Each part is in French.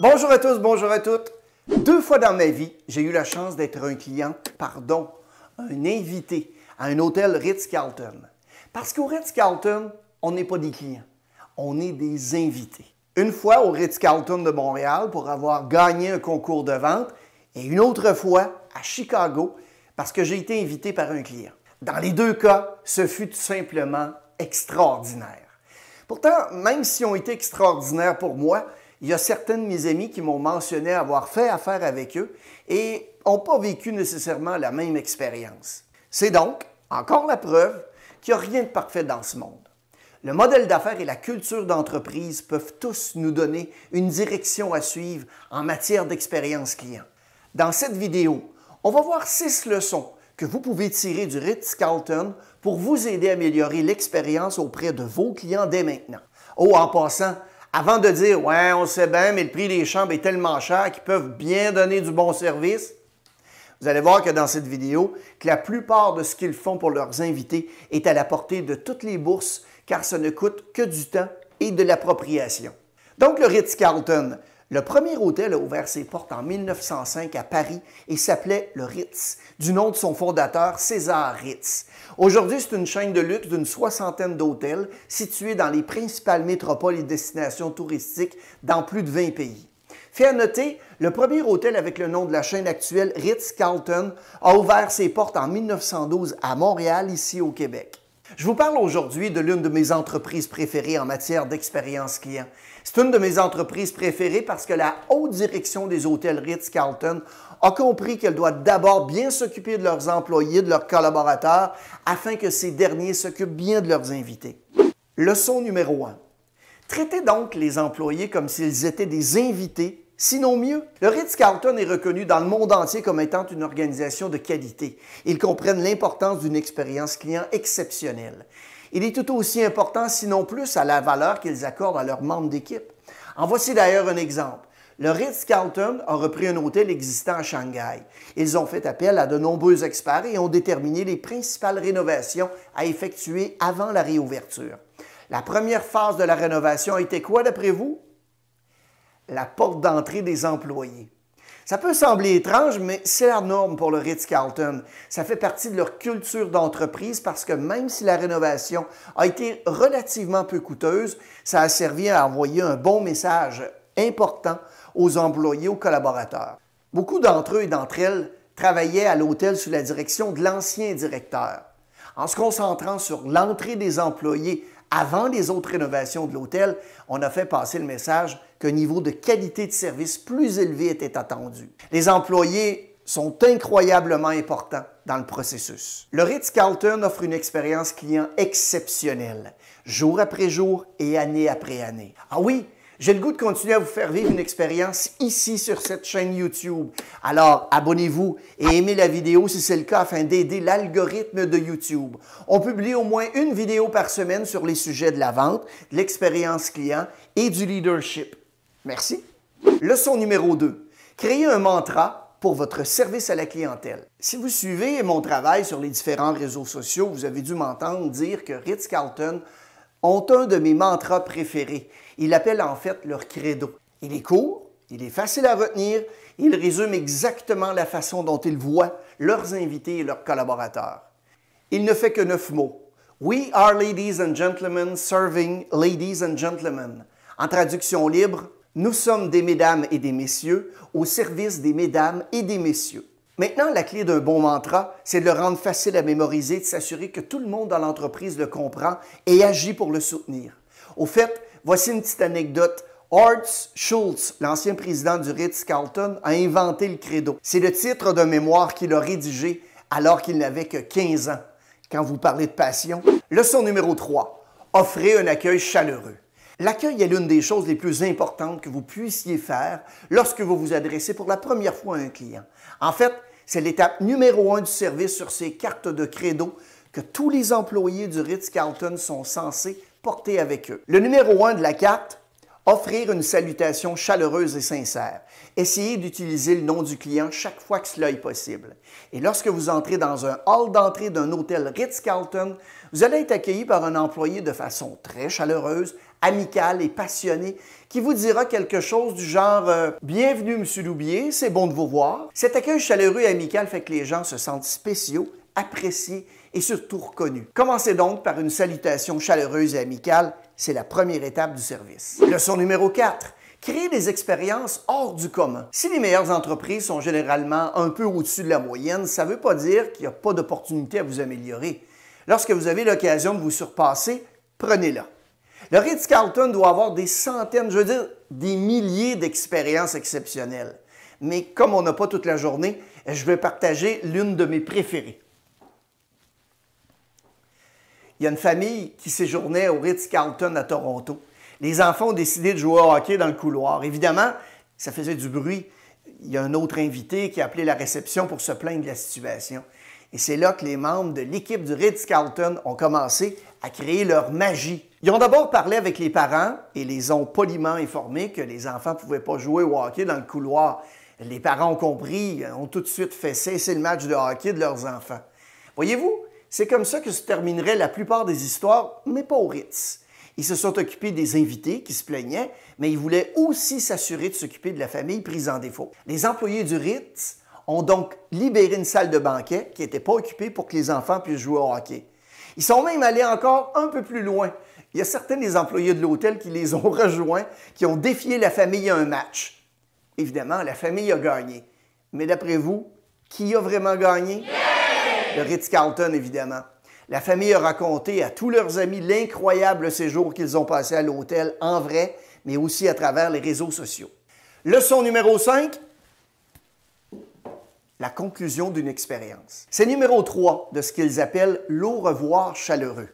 Bonjour à tous, bonjour à toutes. 2 fois dans ma vie, j'ai eu la chance d'être un invité à un hôtel Ritz-Carlton. Parce qu'au Ritz-Carlton, on n'est pas des clients, on est des invités. Une fois au Ritz-Carlton de Montréal pour avoir gagné un concours de vente et une autre fois à Chicago parce que j'ai été invité par un client. Dans les 2 cas, ce fut tout simplement extraordinaire. Pourtant, même si on été extraordinaires pour moi, il y a certains de mes amis qui m'ont mentionné avoir fait affaire avec eux et n'ont pas vécu nécessairement la même expérience. C'est donc encore la preuve qu'il n'y a rien de parfait dans ce monde. Le modèle d'affaires et la culture d'entreprise peuvent tous nous donner une direction à suivre en matière d'expérience client. Dans cette vidéo, on va voir 6 leçons que vous pouvez tirer du Ritz-Carlton pour vous aider à améliorer l'expérience auprès de vos clients dès maintenant. Oh, en passant, avant de dire « ouais, on sait bien, mais le prix des chambres est tellement cher qu'ils peuvent bien donner du bon service », vous allez voir que dans cette vidéo, que la plupart de ce qu'ils font pour leurs invités est à la portée de toutes les bourses car ça ne coûte que du temps et de l'appropriation. Donc le Ritz-Carlton, le premier hôtel a ouvert ses portes en 1905 à Paris et s'appelait le Ritz, du nom de son fondateur César Ritz. Aujourd'hui, c'est une chaîne de luxe d'une 60aine d'hôtels situés dans les principales métropoles et destinations touristiques dans plus de 20 pays. Fait à noter, le premier hôtel avec le nom de la chaîne actuelle, Ritz-Carlton, a ouvert ses portes en 1912 à Montréal, ici au Québec. Je vous parle aujourd'hui de l'une de mes entreprises préférées en matière d'expérience client. C'est une de mes entreprises préférées parce que la haute direction des hôtels Ritz-Carlton a compris qu'elle doit d'abord bien s'occuper de leurs employés, de leurs collaborateurs, afin que ces derniers s'occupent bien de leurs invités. Leçon numéro 1. Traitez donc les employés comme s'ils étaient des invités, sinon mieux. Le Ritz-Carlton est reconnu dans le monde entier comme étant une organisation de qualité. Ils comprennent l'importance d'une expérience client exceptionnelle. Il est tout aussi important, sinon plus, à la valeur qu'ils accordent à leurs membres d'équipe. En voici d'ailleurs un exemple. Le Ritz-Carlton a repris un hôtel existant à Shanghai. Ils ont fait appel à de nombreux experts et ont déterminé les principales rénovations à effectuer avant la réouverture. La première phase de la rénovation a été quoi d'après vous? La porte d'entrée des employés. Ça peut sembler étrange, mais c'est la norme pour le Ritz-Carlton. Ça fait partie de leur culture d'entreprise parce que même si la rénovation a été relativement peu coûteuse, ça a servi à envoyer un bon message important aux employés, aux collaborateurs. Beaucoup d'entre eux et d'entre elles travaillaient à l'hôtel sous la direction de l'ancien directeur. En se concentrant sur l'entrée des employés avant les autres rénovations de l'hôtel, on a fait passer le message qu'un niveau de qualité de service plus élevé était attendu. Les employés sont incroyablement importants dans le processus. Le Ritz-Carlton offre une expérience client exceptionnelle, jour après jour et année après année. Ah oui, j'ai le goût de continuer à vous faire vivre une expérience ici sur cette chaîne YouTube. Alors, abonnez-vous et aimez la vidéo si c'est le cas afin d'aider l'algorithme de YouTube. On publie au moins une vidéo par semaine sur les sujets de la vente, de l'expérience client et du leadership. Merci. Leçon numéro 2. Créez un mantra pour votre service à la clientèle. Si vous suivez mon travail sur les différents réseaux sociaux, vous avez dû m'entendre dire que Ritz-Carlton ont un de mes mantras préférés. Ils l'appellent en fait leur credo. Il est court, il est facile à retenir, il résume exactement la façon dont ils voient leurs invités et leurs collaborateurs. Il ne fait que 9 mots. We are ladies and gentlemen serving ladies and gentlemen. En traduction libre, nous sommes des mesdames et des messieurs au service des mesdames et des messieurs. Maintenant, la clé d'un bon mantra, c'est de le rendre facile à mémoriser, de s'assurer que tout le monde dans l'entreprise le comprend et agit pour le soutenir. Au fait, voici une petite anecdote. Horst Schulze, l'ancien président du Ritz-Carlton, a inventé le credo. C'est le titre d'un mémoire qu'il a rédigé alors qu'il n'avait que 15 ans. Quand vous parlez de passion. Leçon numéro 3. Offrez un accueil chaleureux. L'accueil est l'une des choses les plus importantes que vous puissiez faire lorsque vous vous adressez pour la première fois à un client. En fait, c'est l'étape numéro 1 du service sur ces cartes de credo que tous les employés du Ritz-Carlton sont censés porter avec eux. Le numéro 1 de la carte, offrir une salutation chaleureuse et sincère. Essayez d'utiliser le nom du client chaque fois que cela est possible. Et lorsque vous entrez dans un hall d'entrée d'un hôtel Ritz-Carlton, vous allez être accueilli par un employé de façon très chaleureuse, amicale et passionnée qui vous dira quelque chose du genre Bienvenue, Monsieur Loubier, c'est bon de vous voir. Cet accueil chaleureux et amical fait que les gens se sentent spéciaux, appréciés et surtout reconnus. Commencez donc par une salutation chaleureuse et amicale, c'est la première étape du service. Leçon numéro 4. Créer des expériences hors du commun. Si les meilleures entreprises sont généralement un peu au-dessus de la moyenne, ça ne veut pas dire qu'il n'y a pas d'opportunité à vous améliorer. Lorsque vous avez l'occasion de vous surpasser, prenez-la. Le Ritz-Carlton doit avoir des centaines, je veux dire des milliers d'expériences exceptionnelles. Mais comme on n'a pas toute la journée, je vais partager l'une de mes préférées. Il y a une famille qui séjournait au Ritz-Carlton à Toronto. Les enfants ont décidé de jouer au hockey dans le couloir. Évidemment, ça faisait du bruit. Il y a un autre invité qui a appelé la réception pour se plaindre de la situation. Et c'est là que les membres de l'équipe du Ritz-Carlton ont commencé à créer leur magie. Ils ont d'abord parlé avec les parents et les ont poliment informés que les enfants ne pouvaient pas jouer au hockey dans le couloir. Les parents ont compris, ont tout de suite fait cesser le match de hockey de leurs enfants. Voyez-vous, c'est comme ça que se termineraient la plupart des histoires, mais pas au Ritz. Ils se sont occupés des invités qui se plaignaient, mais ils voulaient aussi s'assurer de s'occuper de la famille prise en défaut. Les employés du Ritz ont donc libéré une salle de banquet qui n'était pas occupée pour que les enfants puissent jouer au hockey. Ils sont même allés encore un peu plus loin. Il y a certains des employés de l'hôtel qui les ont rejoints, qui ont défié la famille à un match. Évidemment, la famille a gagné. Mais d'après vous, qui a vraiment gagné? Le Ritz-Carlton, évidemment. La famille a raconté à tous leurs amis l'incroyable séjour qu'ils ont passé à l'hôtel en vrai, mais aussi à travers les réseaux sociaux. Leçon numéro 5, la conclusion d'une expérience. C'est numéro 3 de ce qu'ils appellent l'au revoir chaleureux.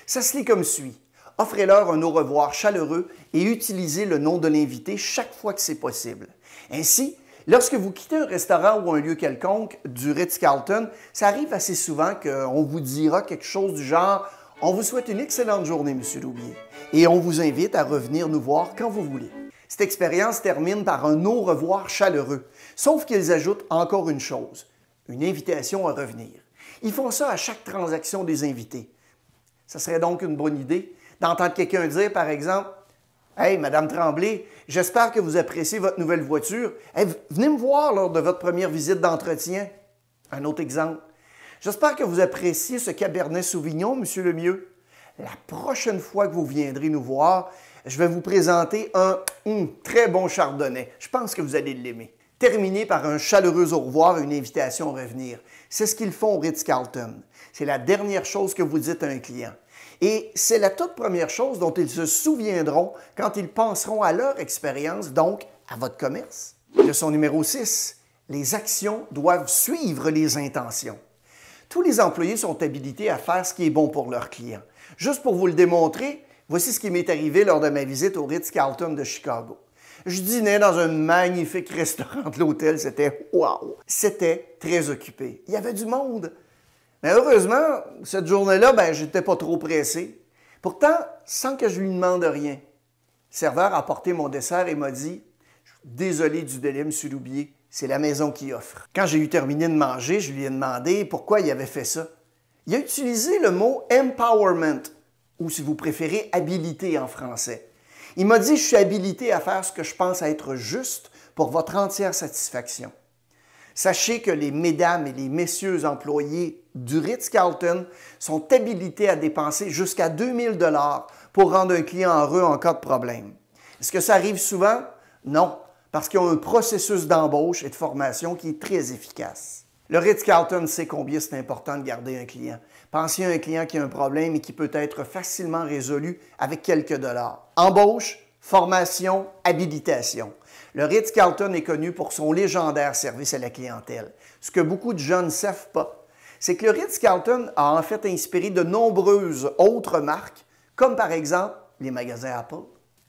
Ça se lit comme suit. Offrez-leur un au revoir chaleureux et utilisez le nom de l'invité chaque fois que c'est possible. Ainsi, lorsque vous quittez un restaurant ou un lieu quelconque du Ritz-Carlton, ça arrive assez souvent qu'on vous dira quelque chose du genre « On vous souhaite une excellente journée, Monsieur Loubier, et on vous invite à revenir nous voir quand vous voulez. » Cette expérience termine par un au revoir chaleureux, sauf qu'ils ajoutent encore une chose, une invitation à revenir. Ils font ça à chaque transaction des invités. Ça serait donc une bonne idée d'entendre quelqu'un dire, par exemple, « Hey, Madame Tremblay, j'espère que vous appréciez votre nouvelle voiture. Hey, venez me voir lors de votre première visite d'entretien. » Un autre exemple. « J'espère que vous appréciez ce Cabernet Sauvignon, Monsieur Lemieux. La prochaine fois que vous viendrez nous voir, je vais vous présenter un très bon chardonnay. Je pense que vous allez l'aimer. » Terminez par un chaleureux au revoir et une invitation à revenir. C'est ce qu'ils font au Ritz-Carlton. C'est la dernière chose que vous dites à un client. Et c'est la toute première chose dont ils se souviendront quand ils penseront à leur expérience, donc à votre commerce. Leçon numéro 6. Les actions doivent suivre les intentions. Tous les employés sont habilités à faire ce qui est bon pour leurs clients. Juste pour vous le démontrer, voici ce qui m'est arrivé lors de ma visite au Ritz-Carlton de Chicago. Je dînais dans un magnifique restaurant de l'hôtel, c'était wow! C'était très occupé. Il y avait du monde. Mais heureusement, cette journée-là, je n'étais pas trop pressé. Pourtant, sans que je lui demande rien, le serveur a apporté mon dessert et m'a dit « Désolé du délai, M. Loubier, c'est la maison qui offre. » Quand j'ai eu terminé de manger, je lui ai demandé pourquoi il avait fait ça. Il a utilisé le mot « empowerment » ou, si vous préférez, « habilité » en français. Il m'a dit « Je suis habilité à faire ce que je pense être juste pour votre entière satisfaction. » Sachez que les mesdames et les messieurs employés du Ritz-Carlton sont habilités à dépenser jusqu'à 2000 $ pour rendre un client heureux en cas de problème. Est-ce que ça arrive souvent? Non, parce qu'ils ont un processus d'embauche et de formation qui est très efficace. Le Ritz-Carlton sait combien c'est important de garder un client. Pensez à un client qui a un problème et qui peut être facilement résolu avec quelques dollars. Embauche, formation, habilitation. Le Ritz-Carlton est connu pour son légendaire service à la clientèle. Ce que beaucoup de gens ne savent pas, c'est que le Ritz-Carlton a en fait inspiré de nombreuses autres marques, comme par exemple les magasins Apple.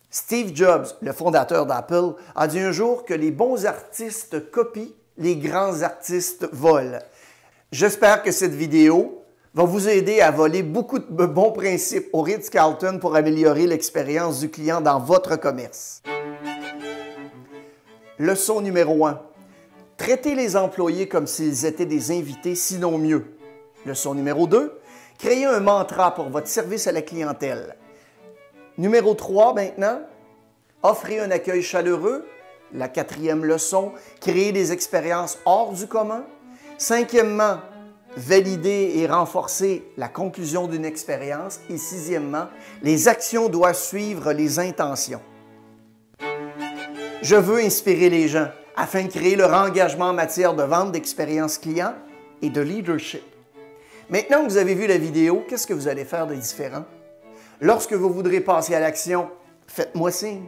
Steve Jobs, le fondateur d'Apple, a dit un jour que les bons artistes copient, les grands artistes volent. J'espère que cette vidéo va vous aider à voler beaucoup de bons principes au Ritz-Carlton pour améliorer l'expérience du client dans votre commerce. Leçon numéro 1. Traitez les employés comme s'ils étaient des invités, sinon mieux. Leçon numéro 2. Créez un mantra pour votre service à la clientèle. Numéro 3 maintenant. offrir un accueil chaleureux. La quatrième leçon, créer des expériences hors du commun. Cinquièmement, valider et renforcer la conclusion d'une expérience. Et sixièmement, les actions doivent suivre les intentions. Je veux inspirer les gens afin de créer leur engagement en matière de vente d'expérience client et de leadership. Maintenant que vous avez vu la vidéo, qu'est-ce que vous allez faire de différent? Lorsque vous voudrez passer à l'action, faites-moi signe.